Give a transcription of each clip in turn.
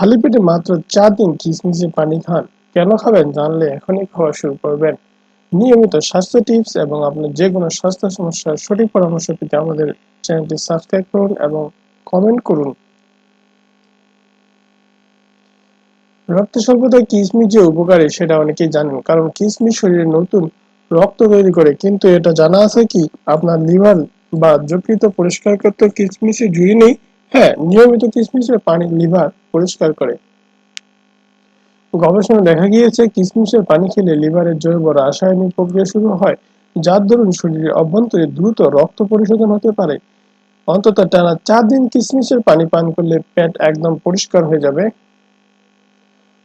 খালি পেটে মাত্র 4 দিন কিশমিশে পানি খান। কেন খাবেন জানলে এখনই খাওয়া শুরু করবেন। নিয়মিত স্বাস্থ্য টিপস এবং আপনার যে কোনো স্বাস্থ্য সমস্যার সঠিক পরামর্শ পেতে আমাদের চ্যানেলটি সাবস্ক্রাইব করুন এবং কমেন্ট করুন। রক্ত স্বল্পতায় কিশমিশ যে উপকারী সেটা অনেকেই জানেন, কারণ কিশমিশ শরীরে নতুন রক্ত তৈরি করে। কিন্তু এটা জানা আছে কি আপনার লিভার বা যকৃৎ পরিষ্কার করতে কিশমিশে জুড়ি নেই? হ্যাঁ, নিয়মিত কিশমিশের পানি লিভার পরিষ্কার করে। গবেষণায় দেখা গিয়েছে কিশমিশের পানি খেলে লিভারের জৈব রাসায়নিক প্রক্রিয়া শুরু হয়, যার দরুন শরীরের অভ্যন্তরে দ্রুত রক্ত পরিশোধন হতে পারে। অন্তত টানা 4 দিন কিশমিশের পানি পান করলে পেট একদম পরিষ্কার হয়ে যাবে।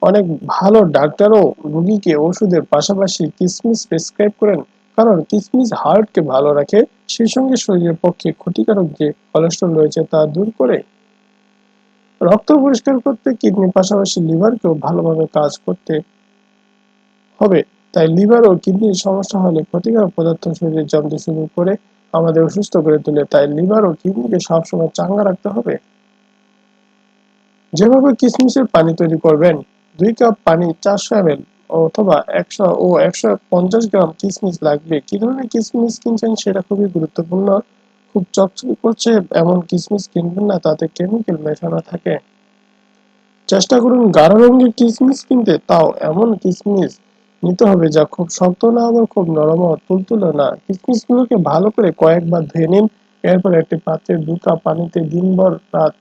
অনেক ভালো ডাক্তারও রোগীকে ওষুধের পাশাপাশি কিশমিশ প্রেসক্রাইব করেন, কারণ কিশমিশ হার্টকে ভালো রাখে, সেই সঙ্গে শরীরের পক্ষে ক্ষতিকারক যে কোলেস্টেরল রয়েছে তা দূর করে। রক্ত পরিষ্কার করতে কিডনির পাশাপাশি লিভারকেও ভালোভাবে কাজ করতে হবে। তাই লিভার ও কিডনির সমস্যা হলে ক্ষতিকারক পদার্থ শরীরে জমতে শুরু করে আমাদের অসুস্থ করে তোলে। তাই লিভার ও কিডনিকে সবসময় চাঙ্গা রাখতে হবে। যেভাবে কিশমিশের পানি তৈরি করবেন: 2 কাপ পানি 400 ml অথবা 100 ও 150 গ্রাম কিশমিশ লাগবে। কি ধরনের কিশমিশ কিনছেন সেটা খুবই গুরুত্বপূর্ণ। খুব চকচকে করছে এমন কিশমিশ কিনবেন না, তাতে কেমিক্যাল মেশানো থাকে। চেষ্টা করুন গাঢ় রঙের কিশমিশ কিনতে, তাও এমন কিশমিশ নিতে হবে যা খুব শক্ত না আবার খুব নরমও তুলতুলে না। কিশমিশগুলোকে ভালো করে কয়েকবার ধুয়ে নিন। এরপর একটি পাত্রে 2 কাপ পানিতে দিনভর রাত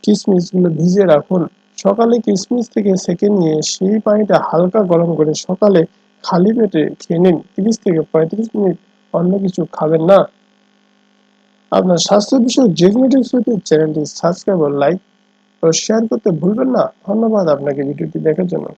কিশমিশগুলো ভিজিয়ে রাখুন। সকালে কিশমিশ থেকে ছেঁকে নিয়ে সেই পানিটা হালকা গরম করে সকালে খালি পেটে খেয়ে নিন। 30 থেকে 35 মিনিট অন্য কিছু খাবেন না। আপনার স্বাস্থ্য বিষয়ক যে কোনো টিপস পেতে চ্যানেলটি সাবস্ক্রাইব ও লাইক ও শেয়ার করতে ভুলবেন না। ধন্যবাদ আপনাকে ভিডিওটি দেখার জন্য।